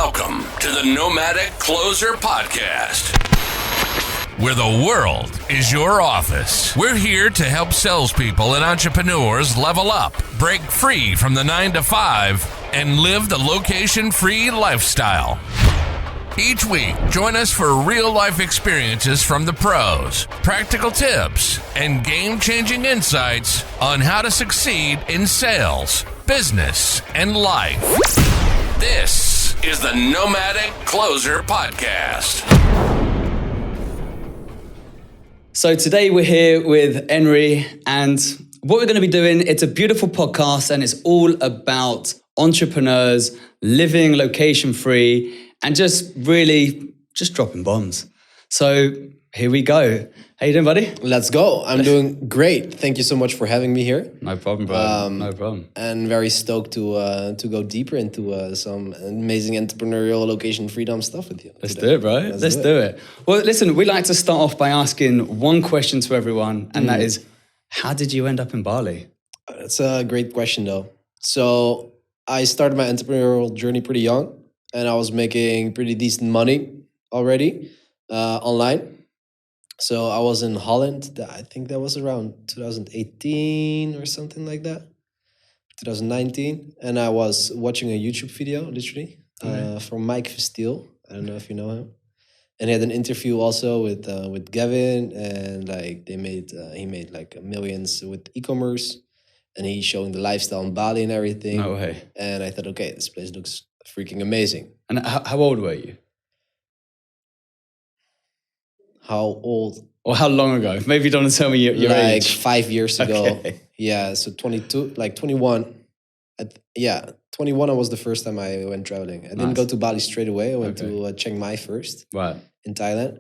Welcome to the Nomadic Closer Podcast, where the world is your office. We're here to help salespeople and entrepreneurs level up, break free from the 9-to-5, and live the location-free lifestyle. Each week, join us for real-life experiences from the pros, practical tips, and game-changing insights on how to succeed in sales, business, and life. This is the Nomadic Closer Podcast. So today we're here with Anri, and what we're going to be doing, it's a beautiful podcast, and it's all about entrepreneurs living location-free and just dropping bombs. So here we go. How you doing, buddy? Let's go. I'm doing great. Thank you so much for having me here. No problem, bro. No problem. And very stoked to go deeper into some amazing entrepreneurial location freedom stuff with you. Let's do it, bro. Let's do it. Well, listen, we like to start off by asking one question to everyone, and that is, how did you end up in Bali? That's a great question, though. So I started my entrepreneurial journey pretty young, and I was making pretty decent money already online. So I was in Holland. I think that was around 2018 or something like that, 2019. And I was watching a YouTube video, literally, from Mike Versteel. I don't know if you know him. And he had an interview also with Gavin, and like he made like millions with e-commerce, and he's showing the lifestyle in Bali and everything. No way. And I thought, okay, this place looks freaking amazing. And how old were you? How old? Or how long ago? Maybe you don't want to tell me your age. Like 5 years ago. Okay. Yeah, so 22, like 21. 21 was the first time I went traveling. I didn't go to Bali straight away. I went to Chiang Mai first. Right. In Thailand.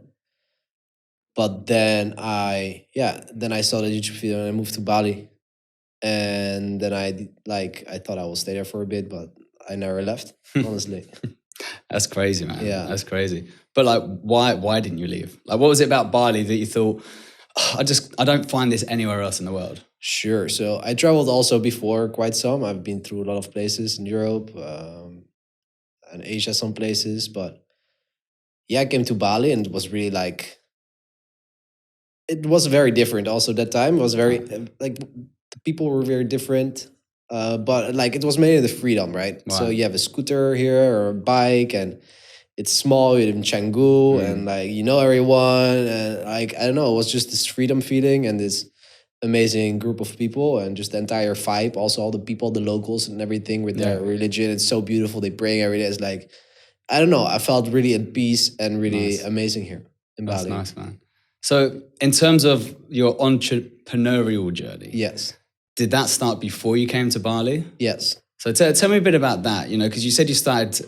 But then I saw the YouTube video and I moved to Bali. And then I thought I would stay there for a bit, but I never left, honestly. That's crazy, man. Yeah. That's crazy. But like, why didn't you leave? Like, what was it about Bali that you thought, I don't find this anywhere else in the world? Sure. So I traveled also before quite some. I've been through a lot of places in Europe and Asia, some places. But yeah, I came to Bali and it was really like, it was very different also that time. It was very, like, the people were very different. But like, it was mainly the freedom, right? Wow. So you have a scooter here or a bike, and it's small. You live in Canggu, and like, you know everyone, and like, I don't know, it was just this freedom feeling and this amazing group of people, and just the entire vibe. Also, all the people, the locals and everything with their religion. It's so beautiful. They pray every day. It's like, I don't know. I felt really at peace and really amazing here in Bali. That's nice, man. So in terms of your entrepreneurial journey, yes. Did that start before you came to Bali? Yes. So tell me a bit about that, because you said you started,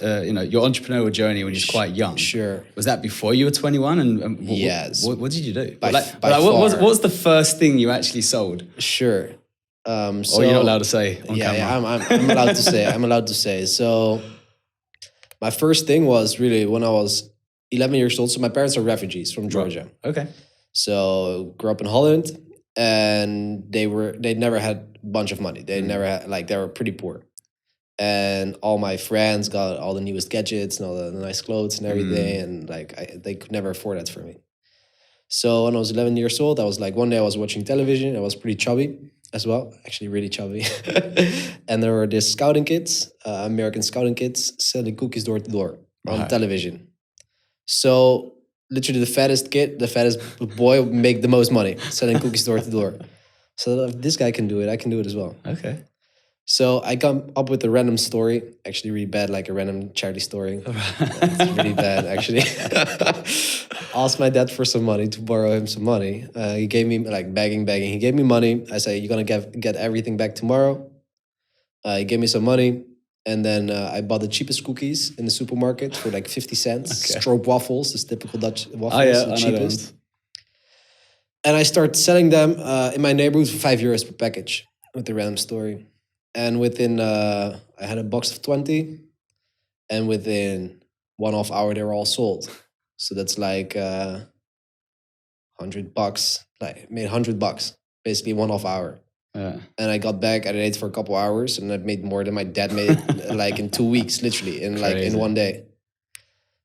your entrepreneurial journey when you were quite young. Sure. Was that before you were 21? And yes. What did you do? By what was the first thing you actually sold? Sure. Or you're not allowed to say on camera? Yeah, I'm allowed to say. I'm allowed to say. So my first thing was really when I was 11 years old. So my parents are refugees from Georgia. Okay. So grew up in Holland. And they never had a bunch of money. They never had, like, they were pretty poor. And all my friends got all the newest gadgets and all the nice clothes and everything. And like, they could never afford that for me. So when I was 11 years old, I was like, one day I was watching television. I was pretty chubby as well, actually really chubby. And there were these scouting kids, American scouting kids, selling cookies door to door on television. So literally the fattest boy would make the most money selling cookies door to door. So if this guy can do it, I can do it as well. Okay. So I come up with a random story, actually really bad, like a random charity story. It's really bad, actually. Asked my dad for some money, to borrow him some money. He gave me, like, begging. He gave me money. I said, you're going to get everything back tomorrow. He gave me some money. And then I bought the cheapest cookies in the supermarket for like 50 cents. Okay. Stroop waffles, this typical Dutch waffles, the cheapest. And I started selling them in my neighborhood for €5 per package with the random story. And within, I had a box of 20. And within 1.5 hour, they were all sold. So that's like $100. Like, made $100, basically 1.5 hour. Yeah. And I got back, I ate it for a couple hours, and I made more than my dad made like in 2 weeks, literally, in like in one day.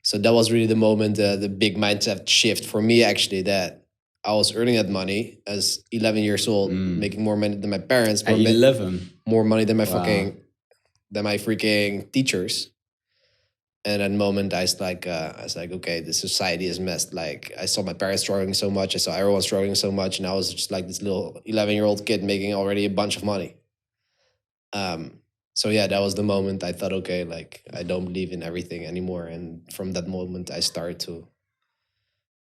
So that was really the moment, the big mindset shift for me, actually, that I was earning that money as 11 years old, making more money than my parents. At 11? More money than my freaking teachers. And at the moment, I was like, okay, the society is messed. Like, I saw my parents struggling so much. I saw everyone struggling so much. And I was just like this little 11-year-old kid making already a bunch of money. So yeah, that was the moment I thought, okay, like, I don't believe in everything anymore. And from that moment, I started to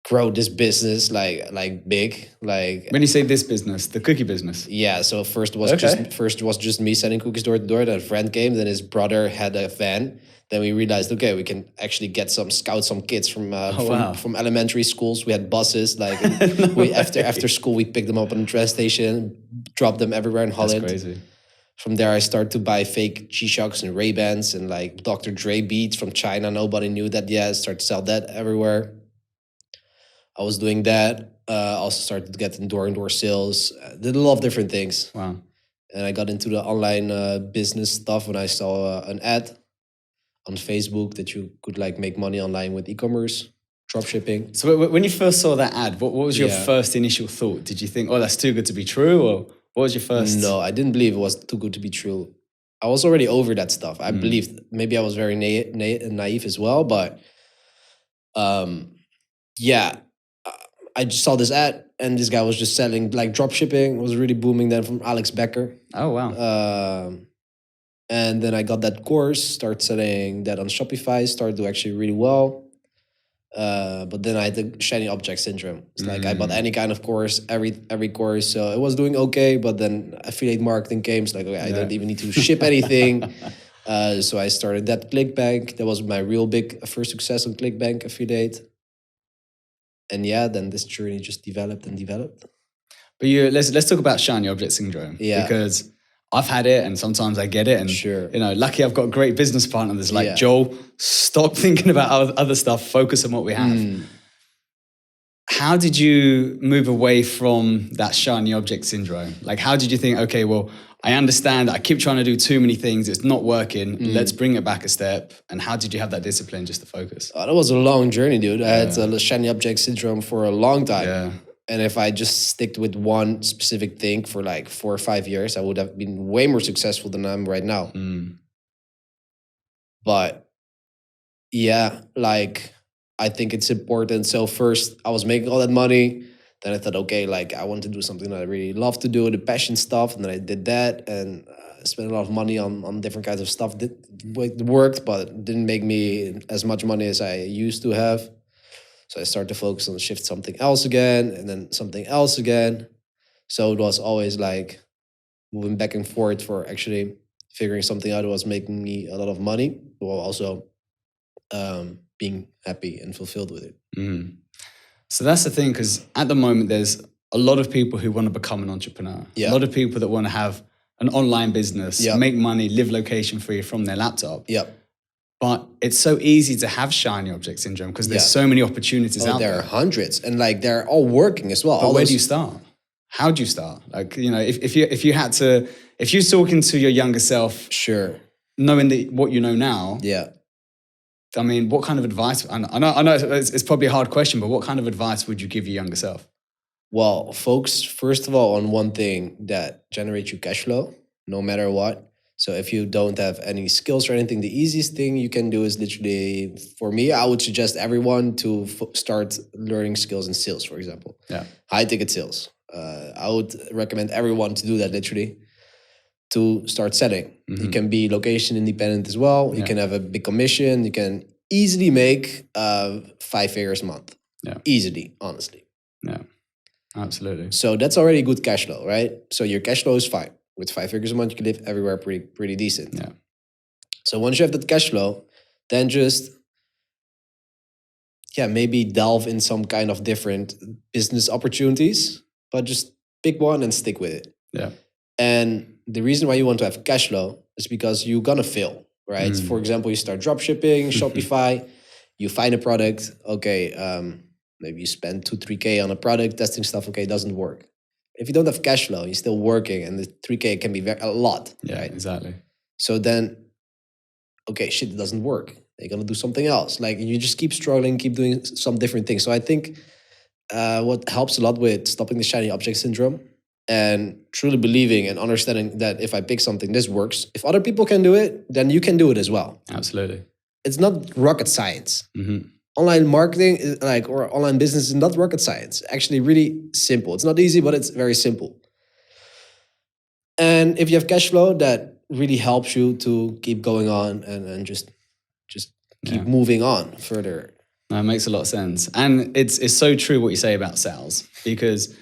grow this business like big. Like, when you say this business, the cookie business. Yeah, so first was just me selling cookies door to door. Then a friend came, then his brother had a van. Then we realized, okay, we can actually scout some kids from elementary schools. We had buses, like after school we picked them up on the train station, dropped them everywhere in Holland. That's crazy. From there I started to buy fake G-Shocks and Ray-Bans and like Dr. Dre beats from China. Nobody knew that yet. Started to sell that everywhere. I was doing that. Also started to get indoor sales. Did a lot of different things. Wow. And I got into the online business stuff when I saw an ad on Facebook that you could like make money online with e-commerce, drop shipping. So when you first saw that ad, what was your first initial thought? Did you think, oh, that's too good to be true? Or what was your first? No, I didn't believe it was too good to be true. I was already over that stuff. I believed, maybe I was very naive as well, but yeah, I just saw this ad and this guy was just selling like drop shipping. It was really booming then from Alex Becker. Oh, wow. And then I got that course, started selling that on Shopify, started to actually really well. But then I had the shiny object syndrome. It's like I bought any kind of course, every course. So it was doing okay, but then affiliate marketing came. It's like, okay, I don't even need to ship anything. So I started that ClickBank. That was my real big first success on ClickBank affiliate. And yeah, then this journey just developed and developed. But let's talk about shiny object syndrome. Yeah. Because I've had it and sometimes I get it. And, you know, lucky I've got a great business partner that's like, Joel, stop thinking about other stuff, focus on what we have. How did you move away from that shiny object syndrome? Like, how did you think, okay, well, I understand I keep trying to do too many things. It's not working. Let's bring it back a step. And how did you have that discipline just to focus? That was a long journey, dude. I had the shiny object syndrome for a long time. Yeah. And if I just sticked with one specific thing for like 4 or 5 years, I would have been way more successful than I'm right now. But yeah, like, I think it's important. So first I was making all that money. Then I thought, okay, like I want to do something that I really love to do, the passion stuff. And then I did that and spent a lot of money on different kinds of stuff that worked, but didn't make me as much money as I used to have. So I started to focus on shift something else again and then something else again. So it was always like moving back and forth for actually figuring something out that was making me a lot of money while also being happy and fulfilled with it. So that's the thing, because at the moment there's a lot of people who want to become an entrepreneur. A lot of people that want to have an online business, make money, live location free from their laptop. But it's so easy to have shiny object syndrome because there's so many opportunities out there. There are hundreds, and like they're all working as well. But where do you start? How do you start? Like, you know, if you're talking to your younger self, knowing what you know now, I mean, what kind of advice? I know it's probably a hard question, but what kind of advice would you give your younger self? Well, focus first of all on one thing that generates you cash flow, no matter what. So if you don't have any skills or anything, the easiest thing you can do is literally, for me, I would suggest everyone to start learning skills in sales, for example. High ticket sales. I would recommend everyone to do that literally, to start selling. You can be location independent as well. You can have a big commission. You can easily make 5 figures a month. Easily, honestly. Absolutely. So that's already good cash flow, right? So your cash flow is fine. With 5 figures a month, you can live everywhere pretty decent. So once you have that cash flow, then just, maybe delve in some kind of different business opportunities, but just pick one and stick with it. And the reason why you want to have cash flow is because you're going to fail, right? For example, you start drop shipping, Shopify, you find a product, maybe you spend 2-3K on a product, testing stuff, it doesn't work. If you don't have cash flow, you're still working, and the 3K can be a lot, right? Exactly. So then, it doesn't work. They're gonna do something else. Like you just keep struggling, keep doing some different things. So I think what helps a lot with stopping the shiny object syndrome and truly believing and understanding that if I pick something, this works. If other people can do it, then you can do it as well. Absolutely. It's not rocket science. Mm-hmm. Online marketing is or online business is not rocket science. Actually, really simple. It's not easy, but it's very simple. And if you have cash flow, that really helps you to keep going on and just keep moving on further. That makes a lot of sense. And it's so true what you say about sales, because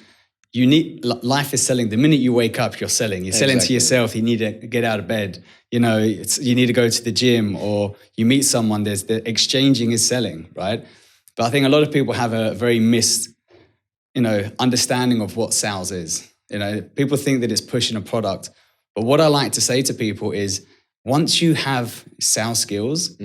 you need, life is selling. The minute you wake up, you're selling. You're selling to yourself. You need to get out of bed. You know, you need to go to the gym, or you meet someone. There's the exchanging is selling, right? But I think a lot of people have a very understanding of what sales is. You know, people think that it's pushing a product. But what I like to say to people is, once you have sales skills,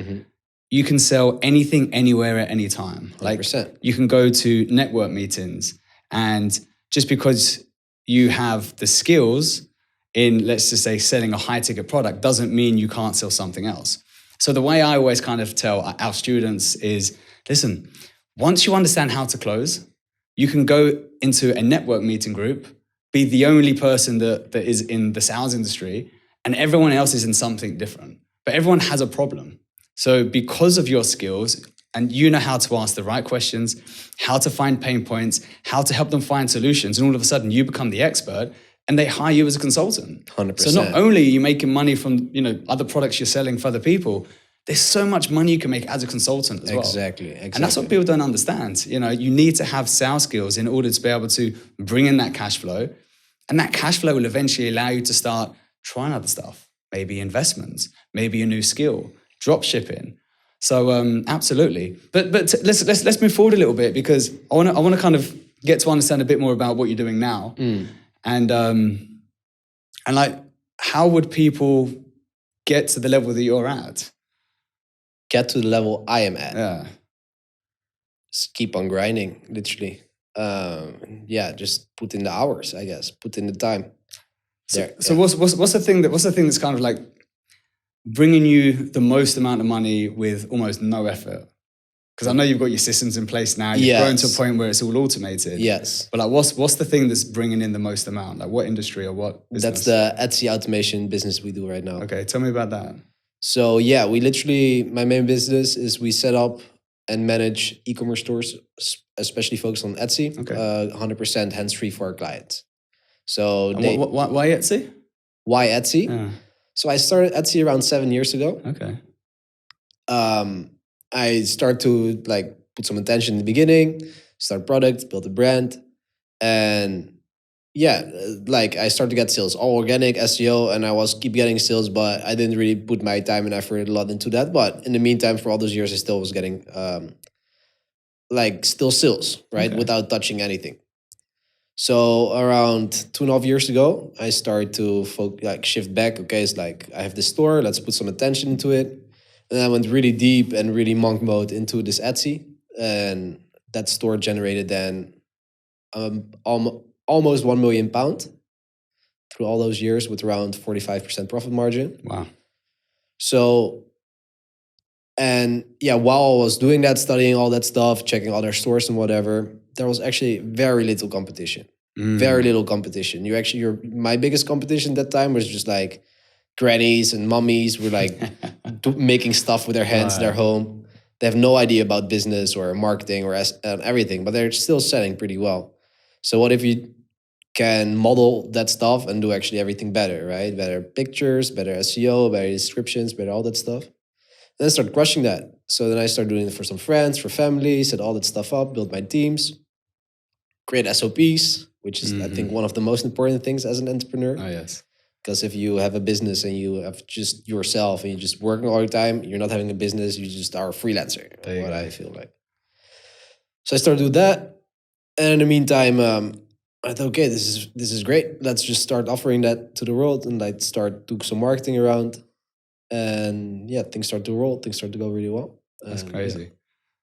you can sell anything, anywhere, at any time. 100%. Like you can go to network meetings, and just because you have the skills in, let's just say, selling a high ticket product doesn't mean you can't sell something else. So the way I always kind of tell our students is, listen, once you understand how to close, you can go into a network meeting group, be the only person that is in the sales industry, and everyone else is in something different. But everyone has a problem. So because of your skills, and you know how to ask the right questions, how to find pain points, how to help them find solutions, and all of a sudden you become the expert, and they hire you as a consultant. 100%. So not only are you making money from other products you're selling for other people, there's so much money you can make as a consultant as well. Exactly. And that's what people don't understand. You need to have sales skills in order to be able to bring in that cash flow. And that cash flow will eventually allow you to start trying other stuff, maybe investments, maybe a new skill, drop shipping. So absolutely. But let's move forward a little bit, because I want to kind of get to understand a bit more about what you're doing now. And like, how would people get to the level that you're at? Get to the level I am at. Yeah. Just keep on grinding, literally. Just put in the hours, I guess. Put in the time. So what's the thing that's kind of like bringing you the most amount of money with almost no effort? Because I know you've got your systems in place now. You've grown to a point where it's all automated. Yes. But like, what's the thing that's bringing in the most amount? Like, what industry or what business? That's the Etsy automation business we do right now. Okay, tell me about that. So we literally, my main business is we set up and manage e-commerce stores, especially focused on Etsy. Okay. 100% hands-free for our clients. So why Etsy? Why Etsy? Yeah. So I started Etsy around 7 years ago. Okay. I started to put some attention in the beginning, start products, build a brand, and I started to get sales, all organic SEO, and I was keep getting sales, but I didn't really put my time and effort a lot into that. But in the meantime, for all those years, I still was getting still sales, right, without touching anything. So around 2.5 years ago, I started to shift back. Okay, it's like I have this store, let's put some attention into it. And I went really deep and really monk mode into this Etsy. And that store generated then almost £1 million through all those years with around 45% profit margin. Wow. So, while I was doing that, studying all that stuff, checking other stores and whatever, there was actually very little competition. Very little competition. My biggest competition at that time was just like grannies and mummies were making stuff with their hands in their home. They have no idea about business or marketing or everything, but they're still selling pretty well. So what if you can model that stuff and do actually everything better, right? Better pictures, better SEO, better descriptions, better all that stuff. Then I started crushing that. So then I started doing it for some friends, for family, set all that stuff up, build my teams, create SOPs, which is, I think, one of the most important things as an entrepreneur. Oh, yes. Because if you have a business and you have just yourself and you're just working all the time, you're not having a business, you just are a freelancer, I feel like. So I started to do that. And in the meantime, I thought, okay, this is great. Let's just start offering that to the world and start doing some marketing around. And things start to roll. Things start to go really well. That's crazy. Yeah.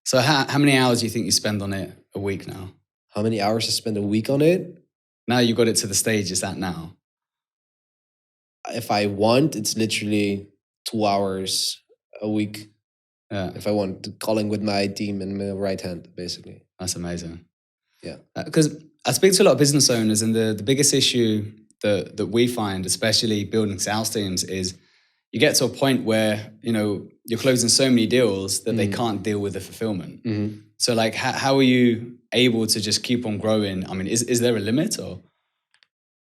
So how many hours do you think you spend on it a week now? How many hours I spend a week on it? Now you got it to the stage it's at now. If I want, it's literally 2 hours a week. Yeah. If I want to calling with my team in my right hand, basically. That's amazing. Yeah. Because I speak to a lot of business owners, and the biggest issue that we find, especially building sales teams, is you get to a point where, you know, you're closing so many deals that they can't deal with the fulfillment. So like, how are you able to just keep on growing? I mean, is there a limit or?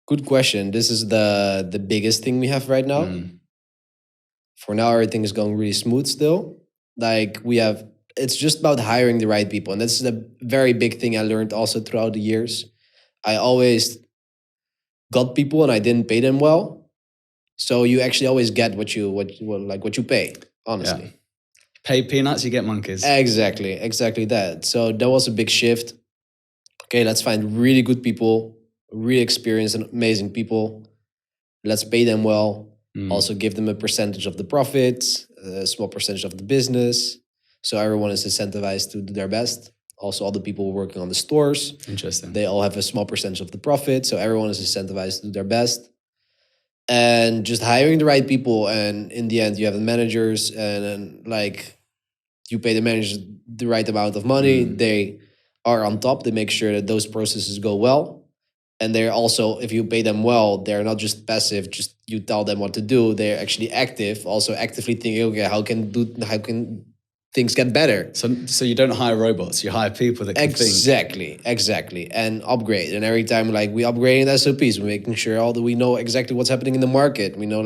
Good question. This is the biggest thing we have right now. For now, everything is going really smooth still. Like it's just about hiring the right people. And that's the very big thing I learned also throughout the years. I always got people and I didn't pay them well. So you actually always get what you pay, honestly. Yeah. Pay peanuts, you get monkeys. Exactly that. So that was a big shift. Okay, let's find really good people, really experienced and amazing people. Let's pay them well. Also give them a percentage of the profits, a small percentage of the business. So everyone is incentivized to do their best. Also, all the people working on the stores. Interesting. They all have a small percentage of the profit. So everyone is incentivized to do their best. And just hiring the right people. And in the end, you have the managers and like you pay the managers the right amount of money. They are on top. They make sure that those processes go well. And they're also, if you pay them well, they're not just passive, just you tell them what to do. They're actually active, also actively thinking, okay, how can things get better? So you don't hire robots, you hire people that can think. Exactly. And upgrade. And every time like we upgrade SOPs, we're making sure we know exactly what's happening in the market. We know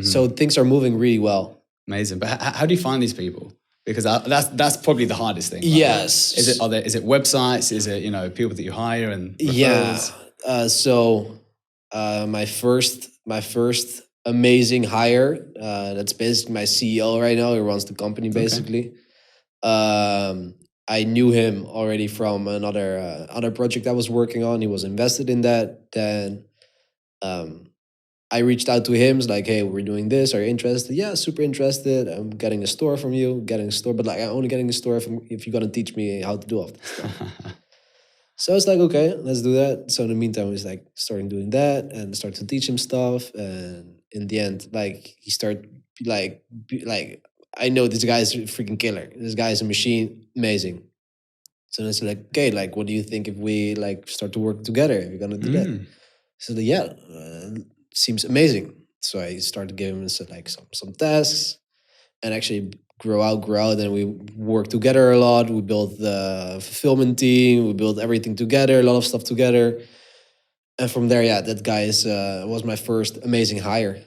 so things are moving really well. Amazing. But how do you find these people? Because that's probably the hardest thing. Right? Yes. Is it websites? Is it, you know, people that you hire and referrals? Yeah. So my first amazing hire. That's basically my CEO right now. He runs the company basically. Okay. I knew him already from another project I was working on. He was invested in that. Then I reached out to him. It's like, hey, we're doing this. Are you interested? Yeah, super interested. I'm getting a store from you. But like, I'm only getting a store if you're gonna teach me how to do all this stuff. So it's like, okay, let's do that. So in the meantime, I was like starting doing that and start to teach him stuff. And in the end, like he started like I know this guy is a freaking killer. This guy is a machine, amazing. So then it's like, okay, like what do you think if we like start to work together? We're gonna do that. So seems amazing. So I started giving him some tasks and actually grow out. And we worked together a lot. We built the fulfillment team. We built everything together, a lot of stuff together. And from there, that guy was my first amazing hire.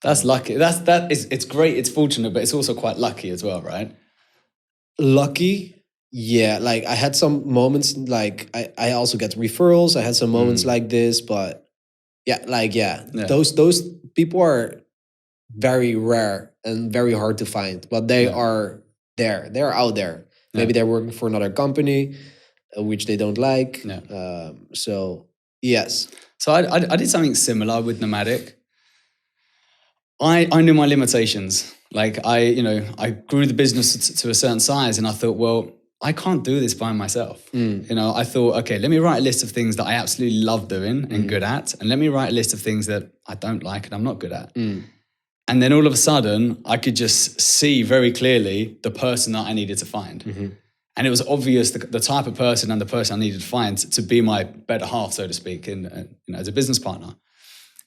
That's lucky. It's great. It's fortunate, but it's also quite lucky as well, right? Lucky. Yeah. Like I had some moments like I also get referrals. I had some moments like this, but those people are very rare and very hard to find, but they are there. They're out there. Maybe they're working for another company, which they don't like. So yes. So I did something similar with Nomadic. I knew my limitations. Like I grew the business to a certain size, and I thought, well, I can't do this by myself. You know, I thought, okay, let me write a list of things that I absolutely love doing and good at. And let me write a list of things that I don't like and I'm not good at. And then all of a sudden, I could just see very clearly the person that I needed to find. And it was obvious the type of person and the person I needed to find to be my better half, so to speak, as a business partner.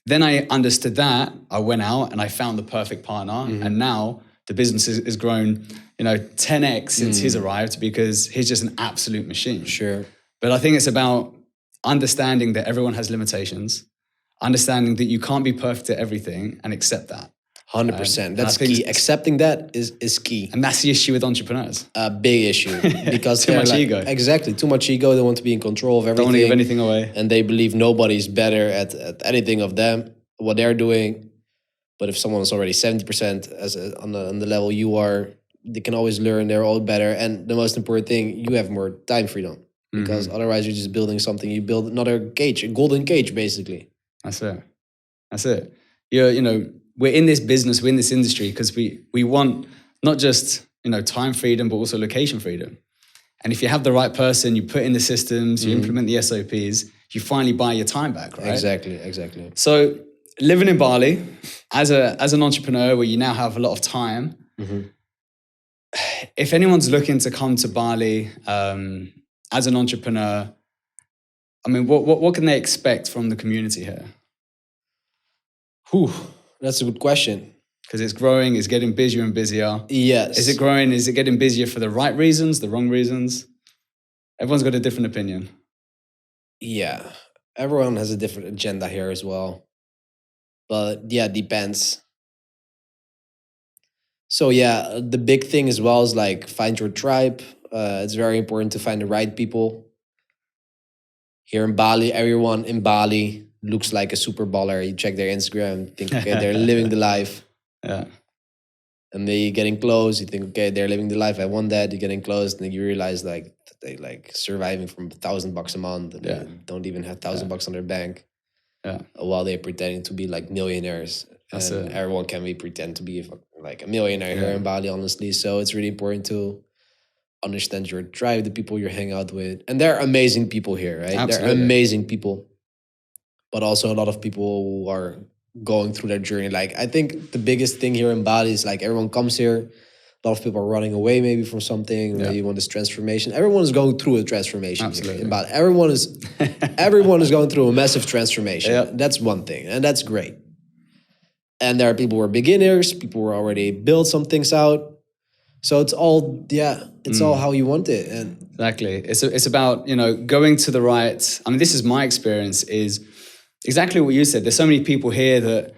Then I understood that. I went out and I found the perfect partner. And now the business has grown 10x since he's arrived because he's just an absolute machine. Sure. But I think it's about understanding that everyone has limitations, understanding that you can't be perfect at everything and accept that. 100%. That's key. Accepting that is key. And that's the issue with entrepreneurs. A big issue. Because too much ego. Exactly. Too much ego. They want to be in control of everything. Don't want to give anything away. And they believe nobody's better at anything of them, what they're doing. But if someone is already 70% on the level you are, they can always learn. They're all better. And the most important thing, you have more time freedom. Because otherwise you're just building something. You build another cage, a golden cage, basically. That's it. We're in this business, we're in this industry because we want not just, time freedom, but also location freedom. And if you have the right person, you put in the systems, you implement the SOPs, you finally buy your time back, right? Exactly. So living in Bali as an entrepreneur where you now have a lot of time, if anyone's looking to come to Bali as an entrepreneur, I mean, what can they expect from the community here? Whew, that's a good question. Because it's growing, it's getting busier and busier. Yes. Is it growing? Is it getting busier for the right reasons, the wrong reasons? Everyone's got a different opinion. Yeah. Everyone has a different agenda here as well. But yeah, depends. So yeah, the big thing as well is like find your tribe. It's very important to find the right people. Here in Bali, everyone in Bali looks like a super baller. You check their Instagram, think, okay, they're living the life. Yeah. And then you're getting close, you think, okay, they're living the life. I want that. You're getting close, and then you realize like they like surviving from $1,000 a month, and they don't even have $1,000 on their bank. Yeah. While they're pretending to be like millionaires. That's and it. everyone can be pretend to be like a millionaire here in Bali, honestly. So it's really important to understand your tribe, the people you hang out with. And they're amazing people here, right? Absolutely. They're amazing people. But also a lot of people who are going through their journey. Like, I think the biggest thing here in Bali is like everyone comes here. A lot of people are running away maybe from something. Maybe want this transformation. Everyone is going through a transformation. Absolutely. Here in Bali. Everyone is going through a massive transformation. Yeah. That's one thing. And that's great. And there are people who are beginners, people who already built some things out. So it's all, it's all how you want it. And exactly. It's about, going to the right. I mean, this is my experience is exactly what you said. There's so many people here that,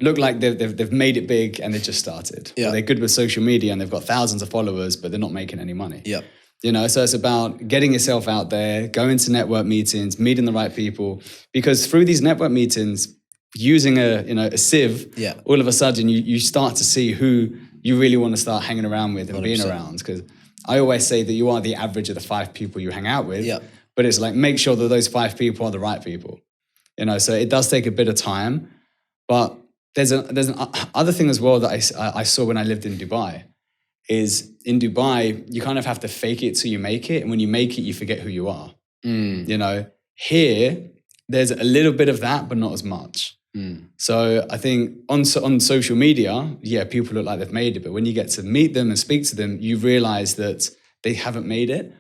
look like they've made it big and they just started. Yeah. Or they're good with social media and they've got thousands of followers, but they're not making any money. Yeah. So it's about getting yourself out there, going to network meetings, meeting the right people, because through these network meetings, using a sieve, all of a sudden you start to see who you really want to start hanging around with and 100%. being around. Because I always say that you are the average of the 5 people you hang out with, Yeah. but it's like, make sure that those 5 people are the right people. So it does take a bit of time, but there's an other thing as well that I saw when I lived in Dubai, is in Dubai, you kind of have to fake it till you make it. And when you make it, you forget who you are. Here, there's a little bit of that, but not as much. So I think on social media, people look like they've made it, but when you get to meet them and speak to them, you realize that they haven't made it.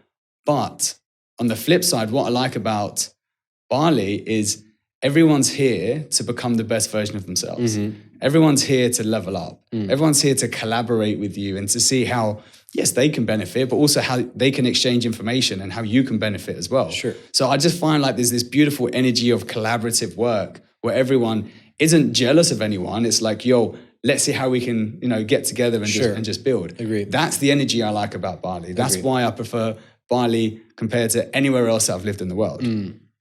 But on the flip side, what I like about Bali is everyone's here to become the best version of themselves. Everyone's here to level up. Everyone's here to collaborate with you and to see how, yes, they can benefit, but also how they can exchange information and how you can benefit as well. Sure. So I just find like there's this beautiful energy of collaborative work where everyone isn't jealous of anyone. It's like, yo, let's see how we can, get together and just build. Agreed. That's the energy I like about Bali. That's why I prefer Bali compared to anywhere else I've lived in the world.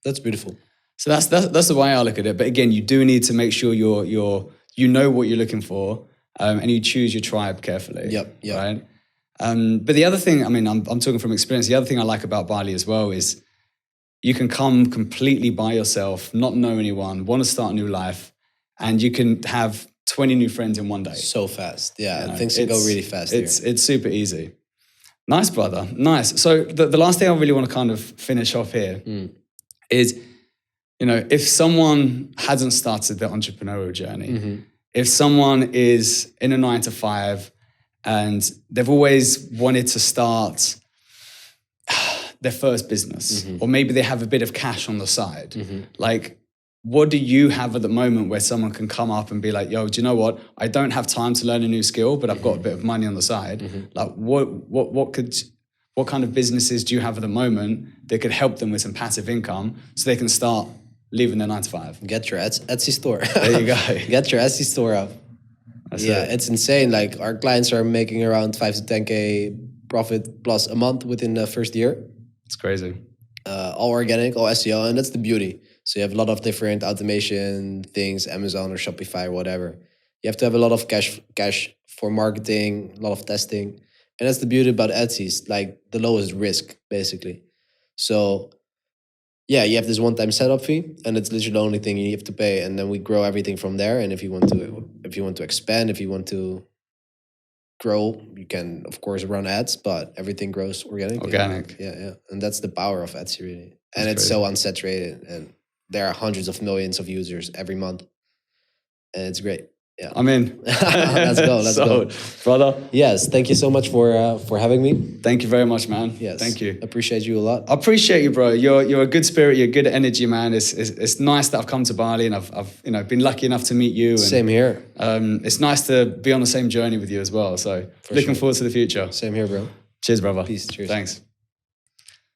That's beautiful. So that's the way I look at it. But again, you do need to make sure you know what you're looking for, and you choose your tribe carefully. Yep. Right. But the other thing, I mean, I'm talking from experience. The other thing I like about Bali as well is you can come completely by yourself, not know anyone, want to start a new life, and you can have 20 new friends in one day. So fast. Yeah, things can go really fast here. It's super easy. Nice, brother. Nice. So the last thing I really want to kind of finish off here is, if someone hasn't started their entrepreneurial journey, if someone is in a 9 to 5 and they've always wanted to start their first business, or maybe they have a bit of cash on the side, like, what do you have at the moment where someone can come up and be like, yo, do you know what? I don't have time to learn a new skill, but I've got a bit of money on the side. Like, what kind of businesses do you have at the moment that could help them with some passive income so they can start leaving their 9 to 5? Get your Etsy store. There you go. Get your Etsy store up. That's it. It's insane. Like, our clients are making around 5 to 10K profit plus a month within the first year. It's crazy. All organic, all SEO, and that's the beauty. So you have a lot of different automation things, Amazon or Shopify or whatever. You have to have a lot of cash for marketing, a lot of testing. And that's the beauty about Etsy. It's like the lowest risk, basically. So you have this one-time setup fee, and it's literally the only thing you have to pay. And then we grow everything from there. And if you want to expand, if you want to grow, you can of course run ads, but everything grows organically. Yeah. And that's the power of Etsy, really. And it's so unsaturated, and there are hundreds of millions of users every month, and it's great. Yeah. I'm in. Let's go. Let's go. Brother. Yes. Thank you so much for having me. Thank you very much, man. Yes. Thank you. Appreciate you a lot. I appreciate you, bro. You're a good spirit. You're good energy, man. It's nice that I've come to Bali and I've been lucky enough to meet you. And, Same here. It's nice to be on the same journey with you as well. So looking forward to the future. Same here, bro. Cheers, brother. Peace. Cheers. Thanks.